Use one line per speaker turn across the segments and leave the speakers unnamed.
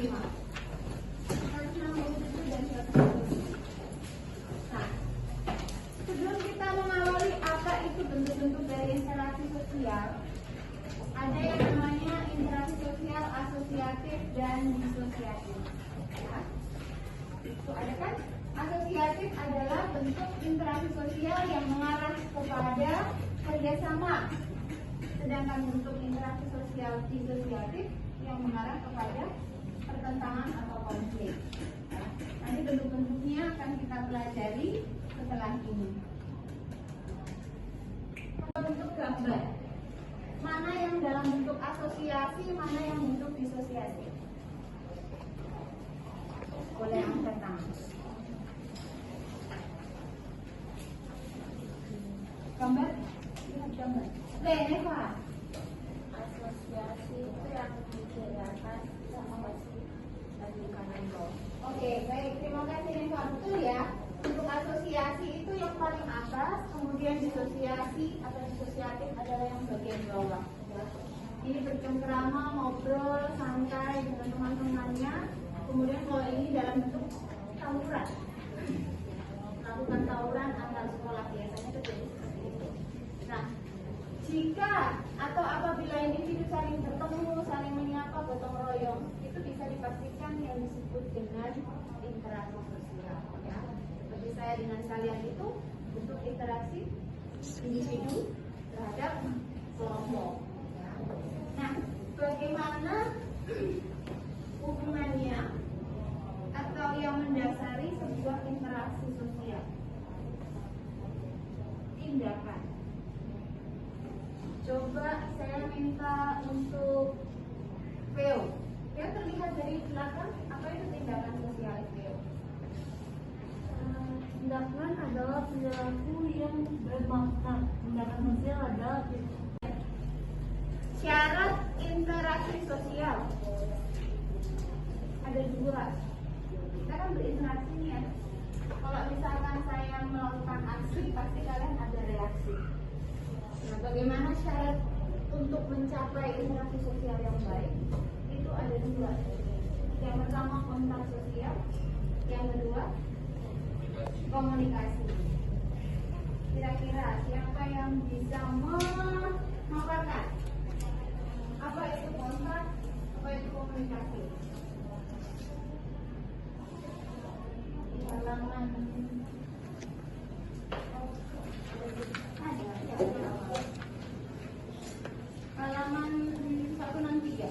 165. 167 dan 170. Nah, sebelum kita mengawali apa itu bentuk-bentuk dari interaksi sosial, ada yang namanya interaksi sosial asosiatif dan disosiatif. Ya. Itu ada kan? Asosiatif adalah bentuk interaksi sosial yang mengarah kepada kerjasama, sedangkan bentuk interaksi sosial disosiatif yang mengarah kepada pertentangan atau konflik. Ya. Nanti bentuk-bentuknya akan kita pelajari setelah ini. Bentuk gambar. Mana yang dalam bentuk asosiasi, mana yang bentuk disosiasi? Boleh angkat tangan. Gambar? Lihat gambar. Neva.
Asosiasi itu yang dikirakan sama masih lagi kanan bawah.
Oke, baik. Terima kasih Neva. Betul ya. Untuk asosiasi itu yang paling atas, kemudian disosiasi atau disosiatif adalah yang bagian bawah. Ya. Ini bercengkrama, ngobrol, santai dengan teman-temannya. Kemudian kalau ini dalam bentuk tawuran, melakukan tawuran antar sekolah biasanya terjadi seperti itu. Nah, jika atau apabila individu saling bertemu, saling menyapa, gotong royong, itu bisa dipastikan yang disebut dengan interaksi sosial. Ya. Seperti saya dengan kalian itu bentuk interaksi individu terhadap kelompok. Ya. Nah, bagaimana hubungannya atau yang mendasari sebuah interaksi sosial? Tindakan. Coba saya minta untuk Veo. Veo terlihat dari belakang, apa itu tindakan sosial Veo?
Tindakan adalah perilaku yang bermakna. Tindakan sosial adalah
Syarat interaksi sosial ada dua. Kita kan berinteraksi nih ya. Kalau misalkan saya melakukan aksi, pasti kalian ada reaksi. Nah, bagaimana syarat untuk mencapai interaksi sosial yang baik? Itu ada dua. Yang pertama kontak sosial, yang kedua komunikasi. Kira-kira siapa yang bisa memaparkan apa itu kontak, apa itu komunikasi? Halaman halaman 163.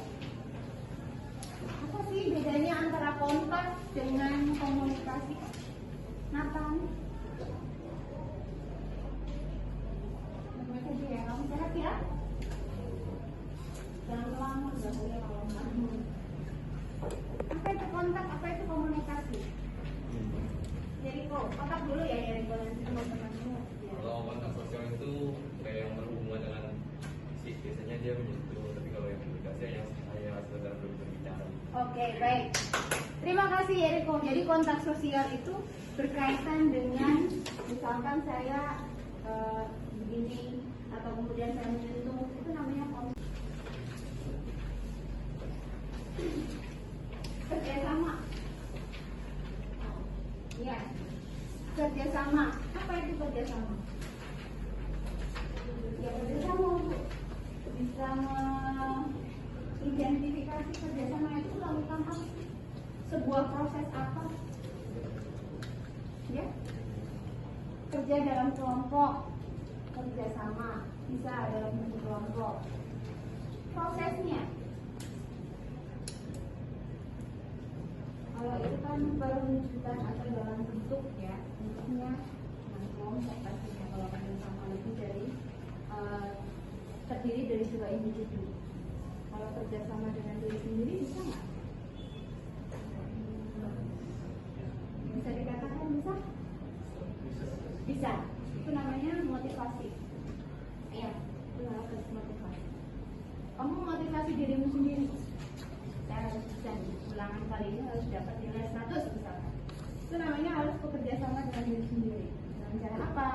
Apa sih bedanya antara kontak dengan komunikasi? Nathan? Baik aja ya, kamu sehat ya? Jangan lama, nggak boleh lama. Apa itu kontak? Apa itu komunikasi? Jadi kok kontak dulu ya dari teman-temanmu.
Kalau kontak sosial itu kayak yang berhubungan dengan fisik, biasanya dia menyentuh. Tapi kalau yang komunikasi yang hanya sekedar berbicara.
Oke, baik. Terima kasih Eriko. Jadi kontak sosial itu berkaitan dengan misalkan saya begini atau kemudian saya menyentuh, itu namanya kontak. Kerjasama. Ya, kerjasama. Apa itu kerjasama? Ya, kerjasama untuk bisa mengidentifikasi kerjasama itu melakukan apa? Sebuah proses apa? Ya, kerja dalam kelompok, kerjasama bisa dalam bentuk kelompok. Prosesnya, kalau itu kan perwujudan atau dalam bentuk ya, bentuknya dengan kelompok pastinya. Kalau kerjasama lebih dari terdiri dari dua individu. Kalau kerjasama dengan diri sendiri bisa nggak? Bisa dikatakan bisa? Bisa. Itu namanya motivasi. Iya, itu namanya motivasi. Kamu motivasi dirimu sendiri. Saya harus bisa nih, ulangan kali ini harus dapat nilai 100 misalkan. Itu namanya harus bekerja sama dengan diri sendiri. Dengan cara apa?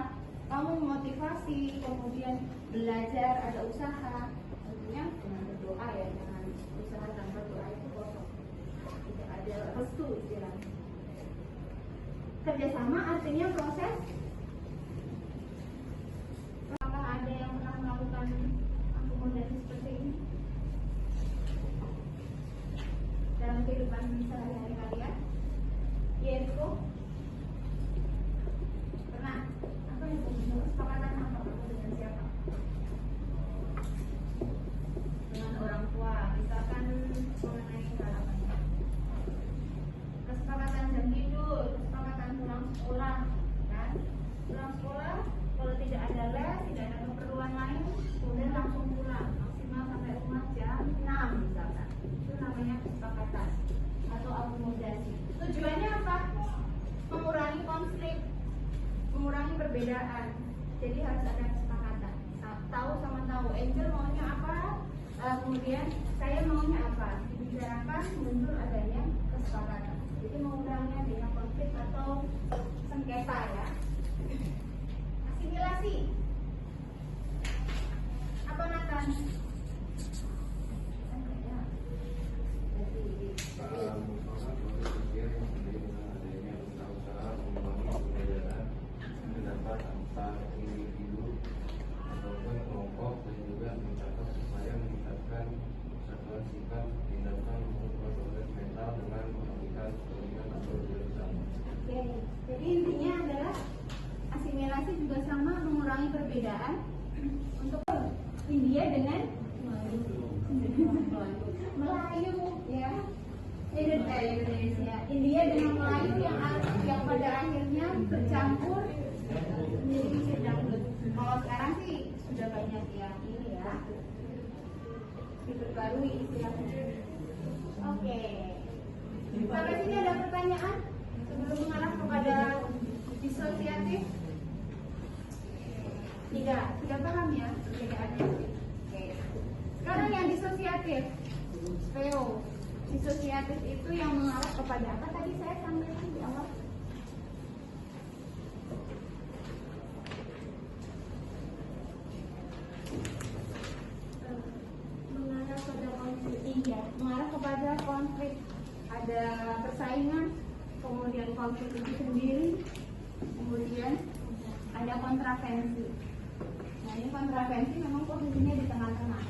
Kamu memotivasi, kemudian belajar, ada usaha. Tentunya dengan berdoa ya, dengan usaha tanpa doa itu kosong. Kita Kerjasama artinya proses. Apakah ada yang pernah melakukan akomodasi seperti ini dalam kehidupan sehari-hari kalian? Yaitu pernah? Apa itu? Kesepakatan apa dengan siapa? Dengan orang tua, misalkan mengenai hal apa? Kesepakatan jam tidur, kesepakatan pulang sekolah, kan? Pulang sekolah, kalau tidak ada les, tidak ada keperluan lain, kemudian langsung pulang, maksimal sampai rumah jam 6 misalkan. Itu namanya kesepakatan atau akomodasi. Tujuannya apa? Mengurangi konflik, mengurangi perbedaan. Jadi harus ada kesepakatan. Tahu sama tahu. Angel maunya apa? Kemudian saya maunya apa? Dibicarakan muncul adanya kesepakatan. Jadi mengurangi adanya konflik atau sengketa ya. Asimilasi. Apa Nathan? Oke, jadi intinya adalah asimilasi juga sama mengurangi perbedaan untuk India dengan Melayu ya. Indonesia, India dengan Melayu yang pada akhirnya bercampur menjadi musik dangdut. Kalau sekarang sih sudah banyak yang ini ya, diperbarui istilahnya. Oke, sampai sini ada pertanyaan sebelum mengarah kepada disosiatif? Tidak paham ya perbedaannya. Oke. Sekarang yang disosiatif, PO. Disosiatif itu yang mengarah kepada apa tadi saya sampaikan di awal? Mengarah pada konflik. Iya, mengarah kepada konflik. Ada persaingan, kemudian konflik itu sendiri, kemudian ada kontravensi. Nah ini kontravensi memang posisinya di tengah-tengah.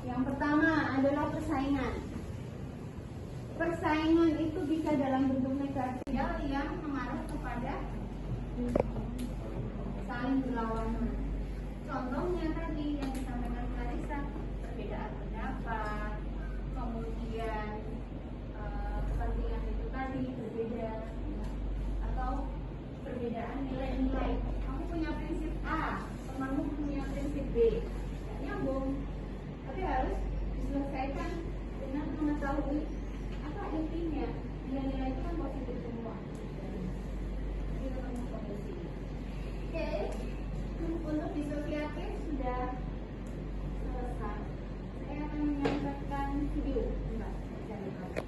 Yang pertama adalah persaingan. Persaingan itu bisa dalam bentuk negatif yang mengarah kepada saling berlawanan. Contohnya tadi yang disampaikan Clarissa, perbedaan pendapat, kemudian kepentingan itu tadi berbeda, atau perbedaan nilai-nilai. Kamu punya prinsip A, temanmu punya prinsip B, tidak nyambung. Tapi harus diselesaikan dengan mengetahui apa intinya. Nilai-nilai itu kan positif semua. Jadi ketemu kondisi. Oke, untuk disosiatif sudah selesai. Saya akan menyampaikan video. Bentar, saya lihat.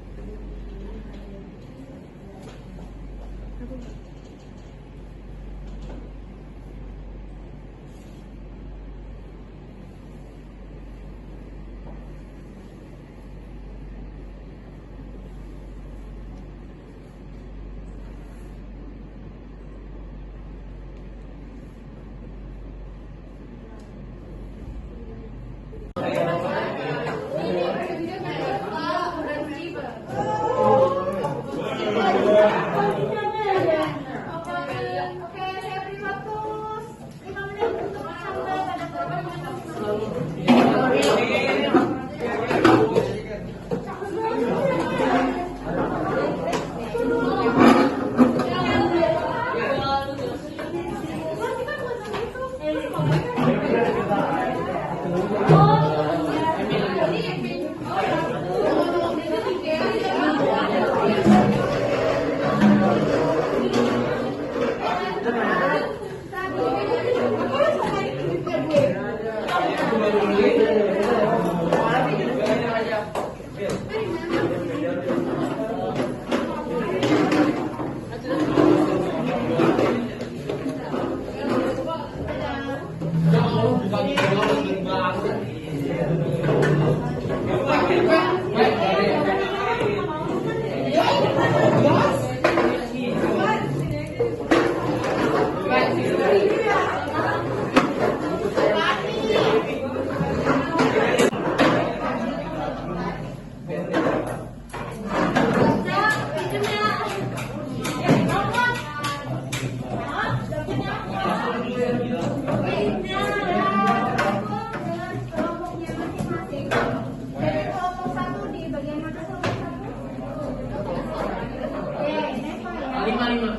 5.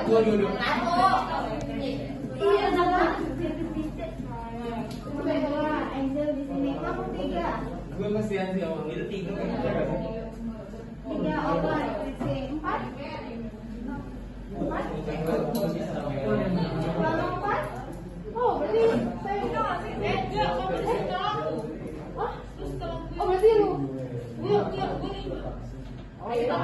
Dua.
Iya, Bapak.
Dua, Angel di sini. Kamu 3.
Gue kasihan sih sama itu 3 kan.
3 obat di sini. 4. 4. Kalau 4. Oh, berarti saya enggak sih. Enggak, kamu enggak. Oh, berarti lu. Gue. Oh, iya.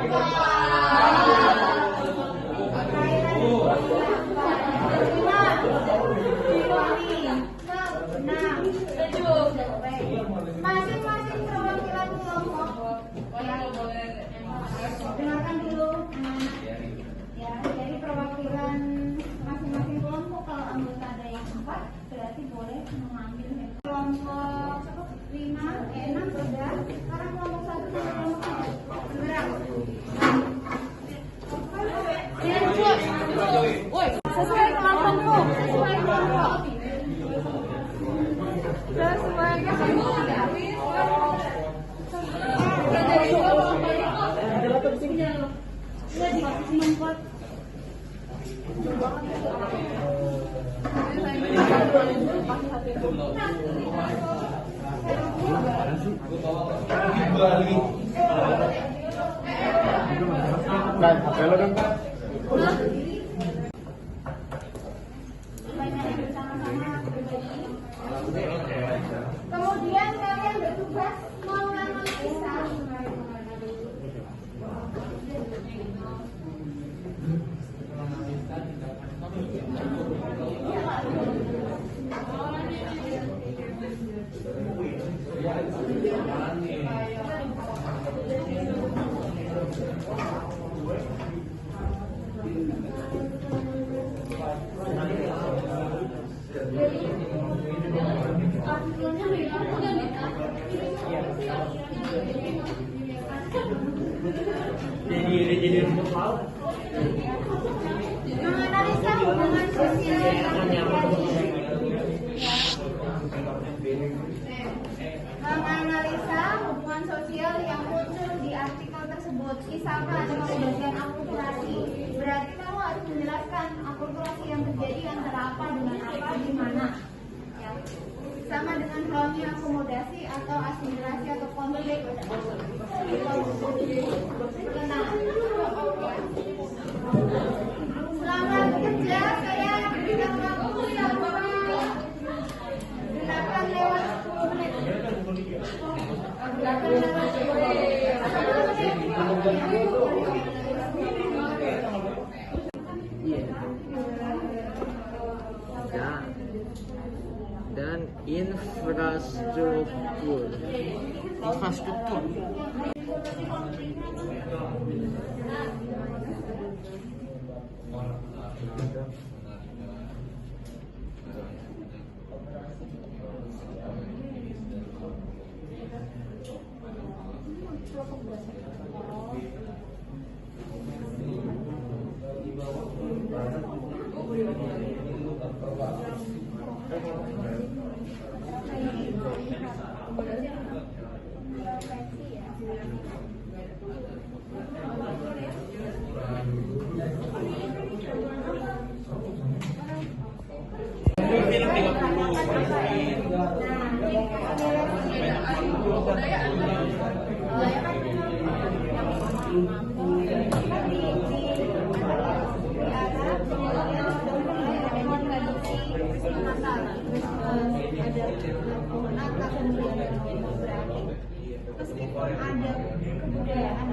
Masing-masing perwakilan kelompok. Dengarkan dulu, ya. Jadi perwakilan masing-masing kelompok kalau anggota ada yang 4 berarti boleh mengambil kelompok 6 udah. Sekarang kelompok 1 sama kelompok 2. Sesuai kelompokmu, sesuai kelompok. Sesuai Kemudian kalian bertugas menganalisa menganalisa hubungan sosial yang menganalisa hubungan sosial yang muncul di artikel tersebut. Misalkan ada pembagian akulturasi, berarti kamu harus menjelaskan akulturasi yang terjadi antara apa dengan apa di mana. Ya. Sama dengan halnya akomodasi atau asimilasi atau konflik. Selamat bekerja, saya berikan waktu yang gunakan lewat 10 menit.
Dan infrastruktur. Ada kebudayaan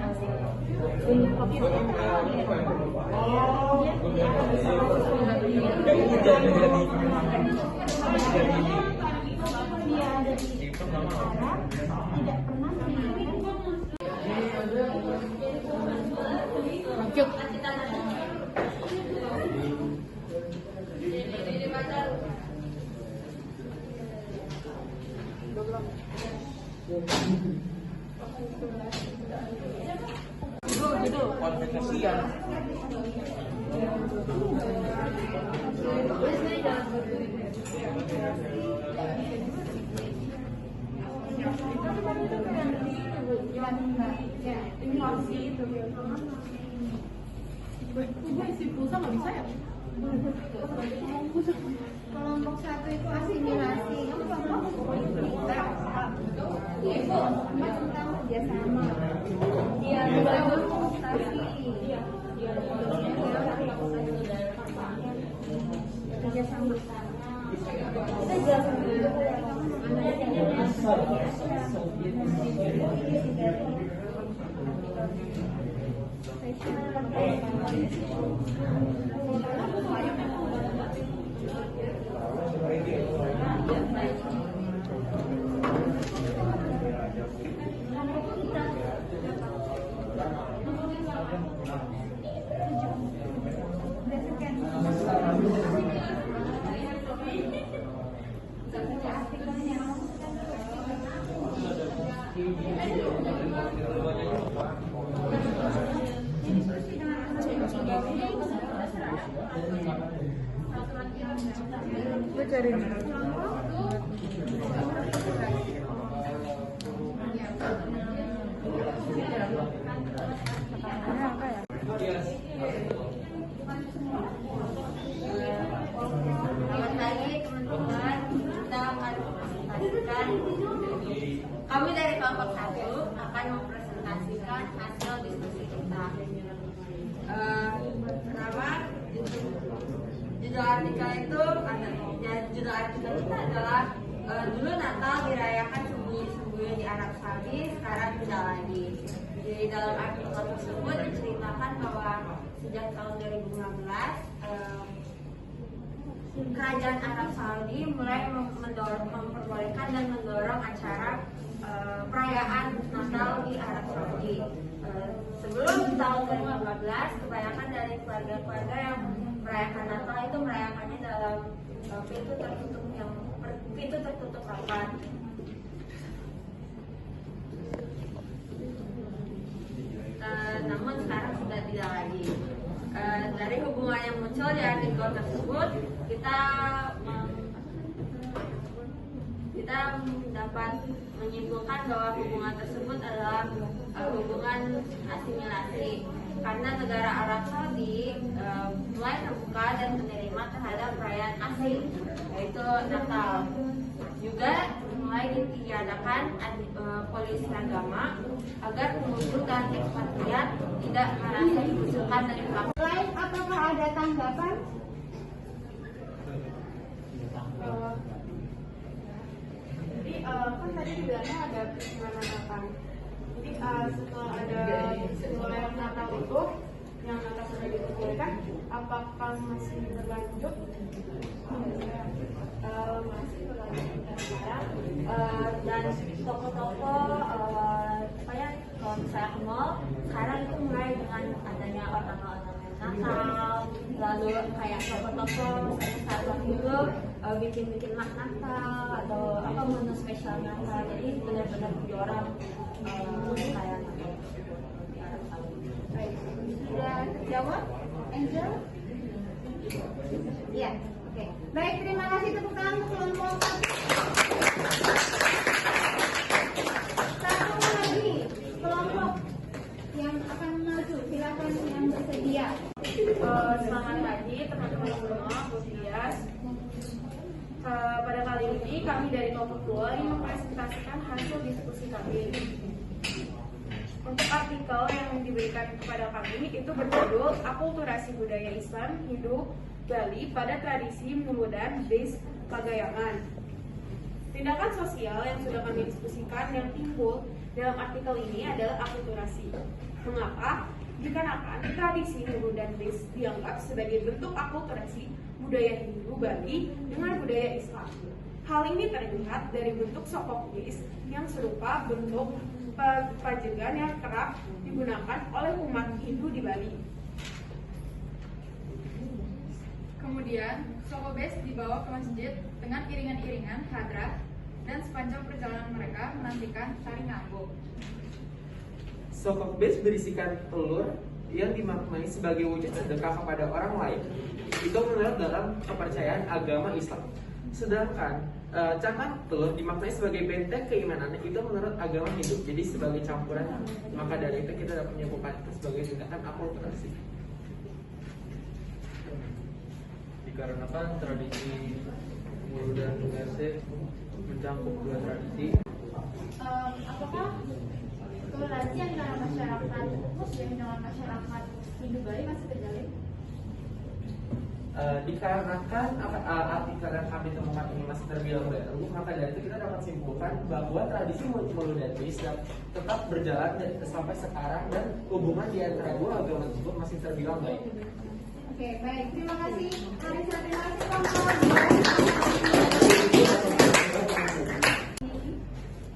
Gue isi pulsa nggak bisa ya?
Kelompok 1 itu asimilasi. Kelompok kita itu tentang kerjasama. Dia berkomunikasi. Kerjasama. Kita jelasin dulu
Gue cari
Selamat pagi teman-teman, kita akan mempresentasikan. Kami dari kelompok 1 akan mempresentasikan hasil diskusi kita. Pertama, judul artikel itu judul artikel kita adalah dulu Natal dirayakan sembunyi-sembunyi di Arab Saudi, sekarang tidak lagi. Di dalam artikel tersebut diceritakan bahwa sejak tahun 2015 kerajaan Arab Saudi mulai memperbolehkan dan mendorong acara perayaan Natal di Arab Saudi. Sebelum tahun 2015, kebanyakan dari keluarga-keluarga yang merayakan Natal itu merayakannya dalam pintu tertutup rapat. Namun sekarang sudah tidak lagi. Dari hubungan yang muncul di artikel tersebut, kita dapat menyimpulkan bahwa hubungan tersebut adalah hubungan asimilasi, karena negara Arab Saudi mulai terbuka dan menerima terhadap perayaan asing, yaitu Natal. Juga mulai ditiadakan polisi agama agar pengunjung dan ekspatriat tidak merasa dikucilkan dan dipaksa. Selain apakah ada tanggapan?
Jadi kan tadi dibilangnya ada peristiwa Natal. Jadi setelah ada mulai Natal itu, yang Natal sudah diperbolehkan, apakah masih berlanjut?
Masih berlanjut sekarang, dan toko-toko kalau misalnya ke mall sekarang itu mulai dengan adanya ornamen-ornamen Natal, lalu kayak toko-toko misalnya Starbucks itu bikin mak Natal atau apa menu spesial Natal, jadi benar-benar diorang kayak Natal. Baik, sudah terjawab, Angel? Iya, oke. Baik, terima kasih tepuk tangan untuk kelompok. Satu lagi kelompok yang akan maju, silakan yang bersedia.
Selamat pagi teman-teman semua, Bu Tias. Pada kali ini kami dari kelompok 2 ingin mempresentasikan hasil diskusi kami. Untuk artikel yang diberikan kepada kami itu berjudul Akulturasi Budaya Islam Hidup Bali pada Tradisi Mudan Base Pagayangan. Tindakan sosial yang sudah kami diskusikan yang timbul dalam artikel ini adalah akulturasi. Mengapa? Dikarenakan tradisi Hindu dan Base dianggap sebagai bentuk akulturasi budaya Hindu Bali dengan budaya Islam. Hal ini terlihat dari bentuk sokok Base yang serupa bentuk pajegan yang kerap digunakan oleh umat Hindu di Bali.
Kemudian, sokok Base dibawa ke masjid dengan iringan-iringan hadrah dan sepanjang perjalanan mereka menantikan tari ngambok.
Sokok Base berisikan telur yang dimaknai sebagai wujud sedekah kepada orang lain. Itu menurut dalam kepercayaan agama Islam. Sedangkan cangkang telur dimaknai sebagai benteng keimanan, itu menurut agama Hindu. Jadi sebagai campuran, maka dari itu kita dapat menyebutkan itu sebagai tindakan akulturasi. dikarenakan tradisi Mulu dan Merse mencakup dua tradisi.
Apakah toleransi antara masyarakat Muslim dengan masyarakat Hindu Bali masih terjalin?
Dikarenakan arti karena kami tempat ini masih terbilang baru, maka dari itu kita dapat simpulkan bahwa tradisi Mulu dan Merse tetap berjalan sampai sekarang dan hubungan di antara dua agama tersebut masih terbilang baik.
Oke, baik. Terima kasih. Terima kasih, Pak.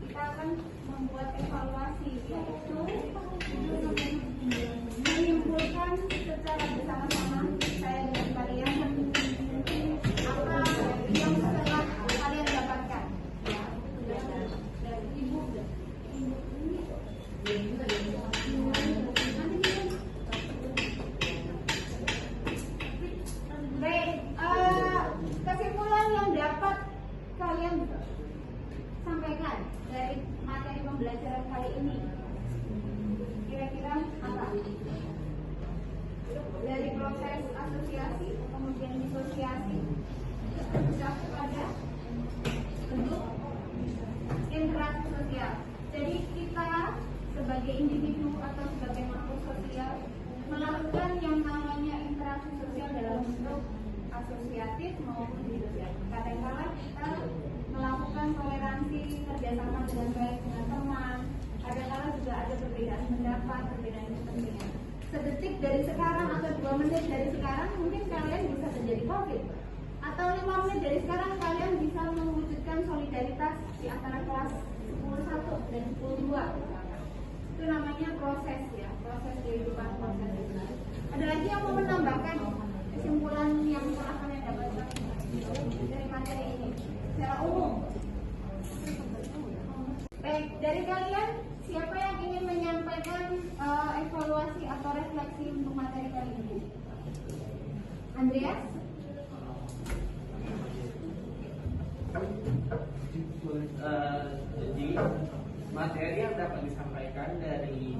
Kita akan membuat evaluasi, yaitu menyimpulkan secara bersama-sama saya dengan kalian apa yang telah kalian dapatkan. Dari Ibu. Baik, kesimpulan yang dapat kalian sampaikan dari materi pembelajaran kali ini kira-kira apa? Dari proses asosiasi, kemudian disosiasi, sudah kepada bentuk interaksi sosial. Jadi kita sebagai individu atau sebagai makhluk sosial melakukan yang namanya interaksi sosial dalam bentuk asosiatif maupun disosiatif. Kadang-kadang kita melakukan toleransi, kerjasama dengan baik dengan teman. Kadang-kadang juga ada perbedaan pendapat, perbedaan kepentingan. Sedetik dari sekarang atau 2 menit dari sekarang mungkin kalian bisa terjadi konflik. Atau 5 menit dari sekarang kalian bisa mewujudkan solidaritas di antara kelas 10-1 dan 10-2. Itu namanya proses ya, proses kehidupan, proses hidup. Ada lagi yang mau menambahkan kesimpulan yang telah kalian dapatkan dari materi ini secara umum? Baik, dari kalian siapa yang ingin menyampaikan evaluasi atau refleksi untuk materi kali ini? Andreas?
Jadi materi yang dapat disampaikan dari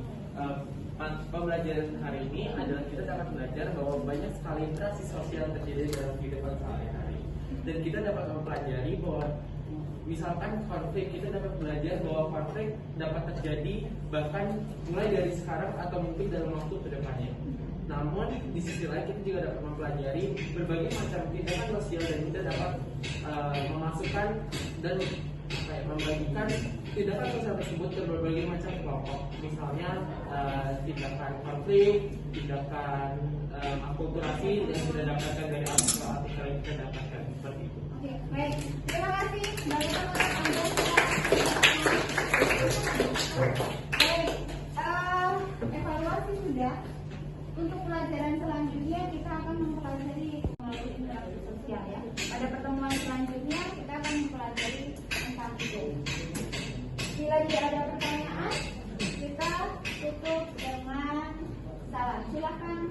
pembelajaran hari ini adalah kita dapat belajar bahwa banyak sekali interaksi sosial terjadi dalam kehidupan sehari-hari, dan kita dapat mempelajari bahwa misalkan konflik, kita dapat belajar bahwa konflik dapat terjadi bahkan mulai dari sekarang atau mungkin dalam waktu kedepannya. Namun di sisi lain kita juga dapat mempelajari berbagai macam tindakan sosial, dan kita dapat memasukkan dan membagikan tindakan sosial tersebut ke berbagai macam kelompok. Misalnya tindakan konflik, tindakan akulturasi yang kita dapatkan dari artikel yang kita dapatkan seperti itu.
Oke, baik. Terima kasih. Baik, evaluasi sudah. Untuk pelajaran selanjutnya kita akan mempelajari melalui interaksi sosial ya. Pada pertemuan selanjutnya kita akan mempelajari tentang itu. Bila tidak ada pertanyaan, kita tutup dengan salam. Silakan